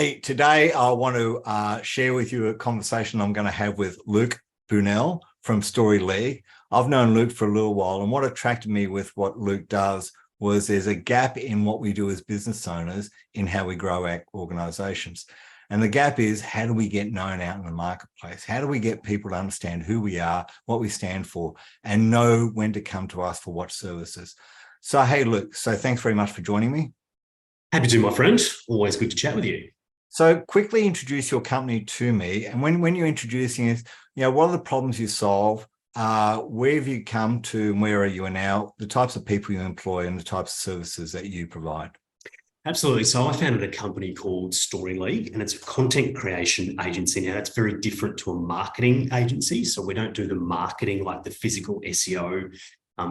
Hey, today I want to share with you a conversation I'm going to have with Luke Buesnel from Story League. I've known Luke for a little while, and what attracted me with what Luke does was there's a gap in what we do as business owners in how we grow our organizations. And the gap is, how do we get known out in the marketplace? How do we get people to understand who we are, what we stand for, and know when to come to us for what services? So, hey, Luke, thanks very much for joining me. Happy to, my friend. Always good to chat with you. So quickly introduce your company to me. And when you're introducing it, what are the problems you solve? Where have you come to and where are you now? The types of people you employ and the types of services that you provide. Absolutely. So I founded a company called Story League, and it's a content creation agency. Now, that's very different to a marketing agency. So we don't do the marketing like the physical SEO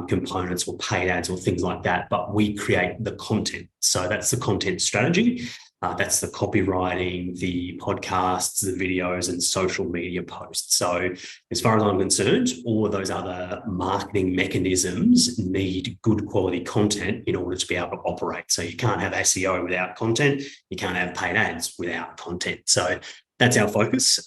components or paid ads or things like that, but we create the content. So that's the content strategy. That's the copywriting, the podcasts, the videos, and social media posts. So as far as I'm concerned, all of those other marketing mechanisms need good quality content in order to be able to operate. So you can't have SEO without content. You can't have paid ads without content. So that's our focus.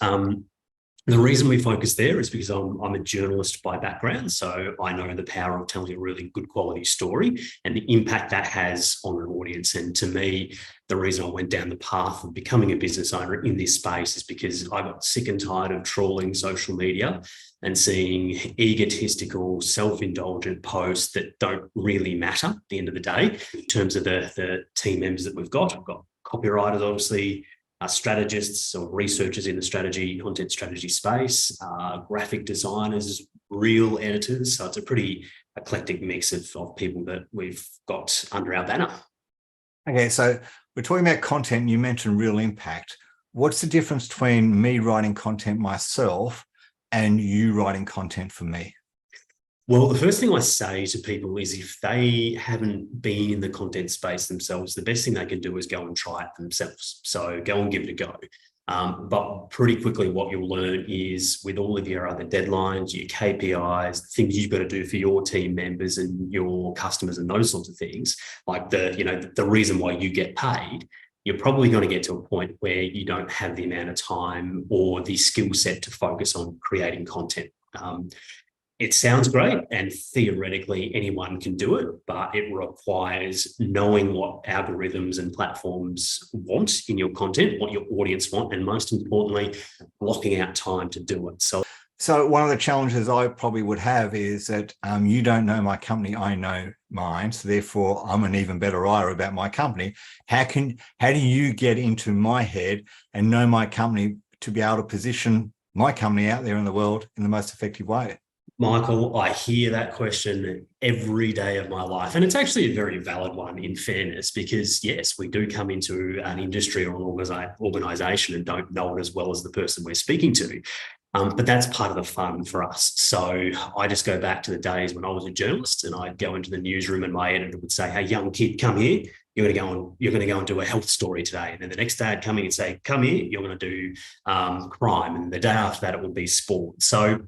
The reason we focus there is because I'm a journalist by background, so I know the power of telling a really good quality story and the impact that has on an audience. And to me, the reason I went down the path of becoming a business owner in this space is because I got sick and tired of trawling social media and seeing egotistical, self-indulgent posts that don't really matter at the end of the day in terms of the team members that we've got. I've got copywriters, obviously, strategists or researchers in the content strategy space, graphic designers, real editors. So it's a pretty eclectic mix of people that we've got under our banner. Okay, so we're talking about content, and you mentioned real impact. What's the difference between me writing content myself and you writing content for me? Well, the first thing I say to people is if they haven't been in the content space themselves, the best thing they can do is go and try it themselves. So go and give it a go. But pretty quickly, what you'll learn is with all of your other deadlines, your KPIs, things you've got to do for your team members and your customers and those sorts of things, like the reason why you get paid, you're probably going to get to a point where you don't have the amount of time or the skill set to focus on creating content. It sounds great, and theoretically anyone can do it, but it requires knowing what algorithms and platforms want in your content, what your audience want, and most importantly, blocking out time to do it. So one of the challenges I probably would have is that you don't know my company, I know mine. So therefore, I'm an even better writer about my company. How do you get into my head and know my company to be able to position my company out there in the world in the most effective way? Michael, I hear that question every day of my life. And it's actually a very valid one, in fairness, because yes, we do come into an industry or an organization and don't know it as well as the person we're speaking to. But that's part of the fun for us. So I just go back to the days when I was a journalist and I'd go into the newsroom and my editor would say, "Hey, young kid, come here. You're going to go and do a health story today." And then the next day I'd come in and say, "Come here, you're going to do crime." And the day after that, it would be sport. So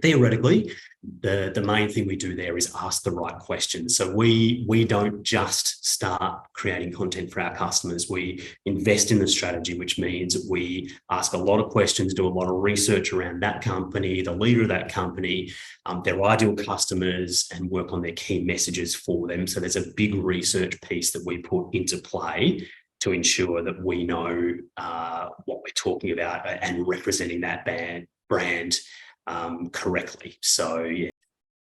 theoretically, the main thing we do there is ask the right questions. So we don't just start creating content for our customers. We invest in the strategy, which means we ask a lot of questions, do a lot of research around that company, the leader of that company, their ideal customers, and work on their key messages for them. So there's a big research piece that we put into play to ensure that we know what we're talking about and representing that brand correctly. So, yeah.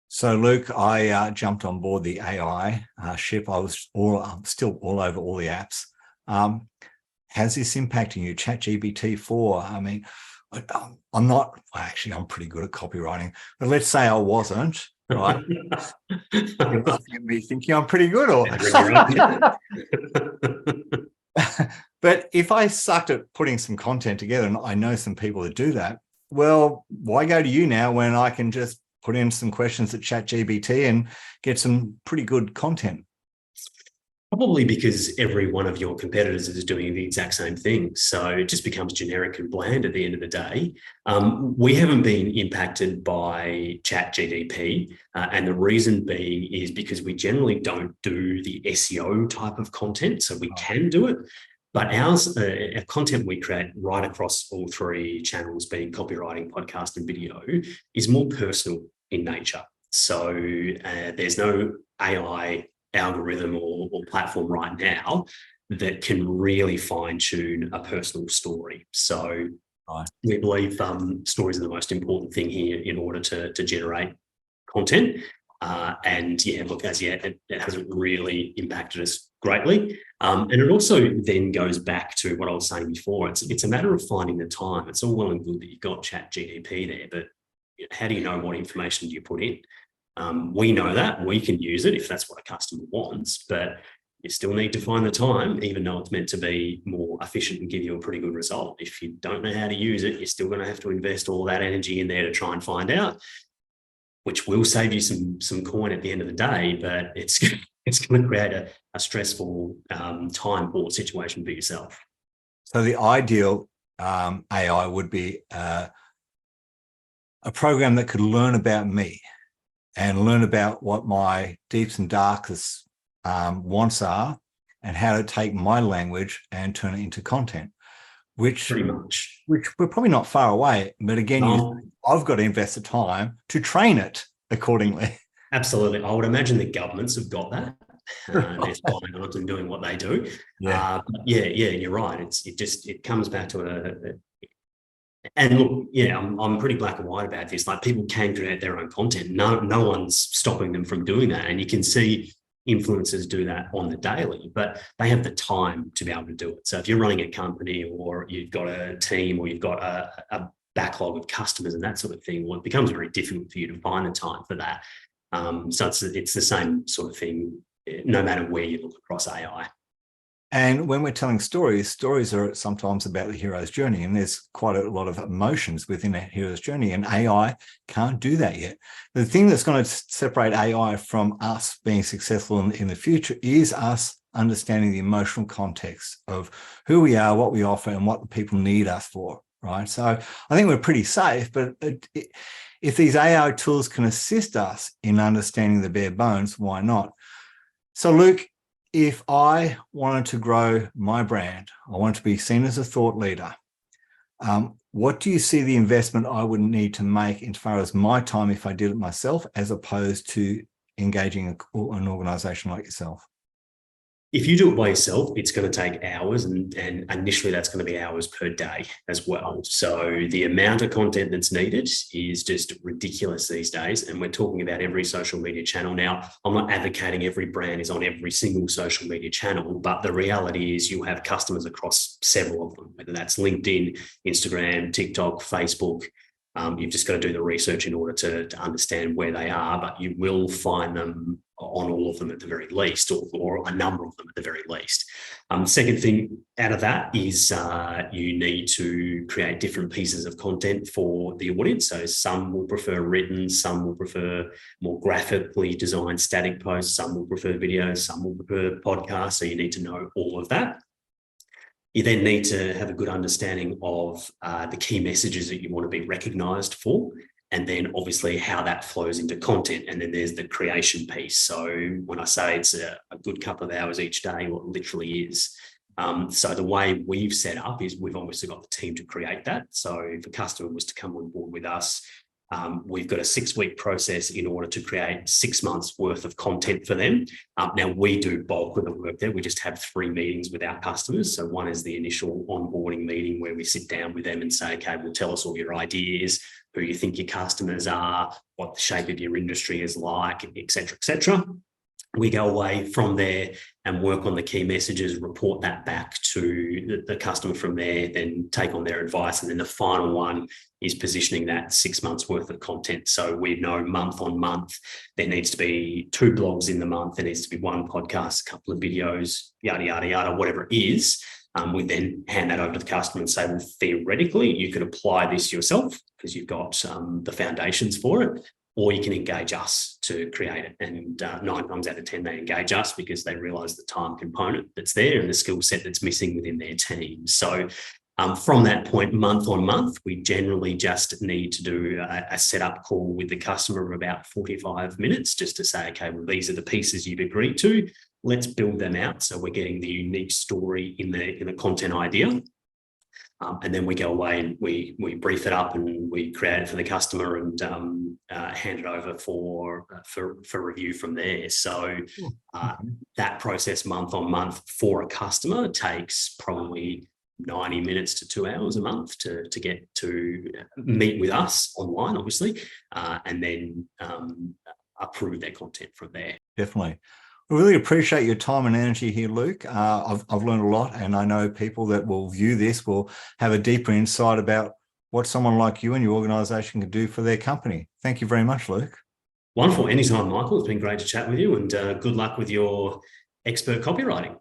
So, Luke, I jumped on board the AI ship. I'm still all over all the apps. How's this impacting you? ChatGPT-4. I mean, I'm pretty good at copywriting, but let's say I wasn't, right? You're laughing at me thinking I'm pretty good, or but if I sucked at putting some content together, and I know some people that do that, well, why go to you now when I can just put in some questions at ChatGPT and get some pretty good content? Probably because every one of your competitors is doing the exact same thing. So it just becomes generic and bland at the end of the day. We haven't been impacted by ChatGPT. And the reason being is because we generally don't do the SEO type of content. So we can do it, But our content we create right across all three channels, being copywriting, podcast, and video, is more personal in nature. So there's no AI algorithm or platform right now that can really fine tune a personal story. So we believe stories are the most important thing here in order to generate content. And yeah, look, as yet, it hasn't really impacted us greatly. And it also then goes back to what I was saying before. It's a matter of finding the time. It's all well and good that you've got Chat GDP there, but how do you know what information do you put in? We know that we can use it if that's what a customer wants, but you still need to find the time, even though it's meant to be more efficient and give you a pretty good result. If you don't know how to use it, you're still going to have to invest all that energy in there to try and find out, which will save you some coin at the end of the day, but it's going to create a stressful time or situation for yourself. So the ideal AI would be a program that could learn about me and learn about what my deeps and darkest wants are and how to take my language and turn it into content, which Pretty much. Which we're probably not far away. But again, I've got to invest the time to train it accordingly. Absolutely. I would imagine the governments have got that. They're spying on it and doing what they do. Yeah. You're right. It comes back to and look, yeah, I'm pretty black and white about this. Like, people can create their own content. No one's stopping them from doing that. And you can see influencers do that on the daily, but they have the time to be able to do it. So if you're running a company or you've got a team or you've got a backlog of customers and that sort of thing, well, it becomes very difficult for you to find the time for that. So it's the same sort of thing, no matter where you look across AI. And when we're telling stories are sometimes about the hero's journey, and there's quite a lot of emotions within a hero's journey, and AI can't do that yet. The thing that's going to separate AI from us being successful in the future is us understanding the emotional context of who we are, what we offer, and what the people need us for, right? So I think we're pretty safe, but if these AI tools can assist us in understanding the bare bones, why not? So Luke, if I wanted to grow my brand, I want to be seen as a thought leader, what do you see the investment I would need to make as far as my time if I did it myself, as opposed to engaging an organization like yourself? If you do it by yourself, it's going to take hours, and initially that's going to be hours per day as well. So the amount of content that's needed is just ridiculous these days. And we're talking about every social media channel. Now, I'm not advocating every brand is on every single social media channel, but the reality is you have customers across several of them, whether that's LinkedIn, Instagram, TikTok, Facebook. You've just got to do the research in order to understand where they are, but you will find them on all of them at the very least, or a number of them at the very least. Second thing out of that is you need to create different pieces of content for the audience. So some will prefer written, some will prefer more graphically designed static posts, some will prefer videos, some will prefer podcasts. So you need to know all of that. You then need to have a good understanding of the key messages that you want to be recognized for, and then obviously how that flows into content. And then there's the creation piece. So when I say it's a good couple of hours each day, well, it literally is. So the way we've set up is we've obviously got the team to create that. So if a customer was to come on board with us, we've got a 6-week process in order to create 6 months worth of content for them. Now, we do bulk of the work there. We just have 3 meetings with our customers. So one is the initial onboarding meeting where we sit down with them and say, okay, well, tell us all your ideas, who you think your customers are, what the shape of your industry is like, et cetera, et cetera. We go away from there and work on the key messages, report that back to the customer from there, then take on their advice. And then the final one is positioning that 6 months worth of content. So we know month on month, there needs to be 2 blogs in the month, there needs to be 1 podcast, a couple of videos, yada, yada, yada, whatever it is. We then hand that over to the customer and say, well, theoretically, you could apply this yourself because you've got the foundations for it, or you can engage us to create it. And 9 times out of 10, they engage us because they realise the time component that's there and the skill set that's missing within their team. So from that point, month on month, we generally just need to do a setup call with the customer of about 45 minutes just to say, okay, well, these are the pieces you've agreed to. let's build them out. So we're getting the unique story in the content idea. And then we go away and we brief it up and we create it for the customer and hand it over for review from there. So that process month on month for a customer takes probably 90 minutes to 2 hours a month to get to meet with us online, obviously, and then approve their content from there. Definitely. I really appreciate your time and energy here, Luke. I've learned a lot, and I know people that will view this will have a deeper insight about what someone like you and your organization can do for their company. Thank you very much, Luke. Wonderful. Anytime, Michael. It's been great to chat with you, and good luck with your expert copywriting.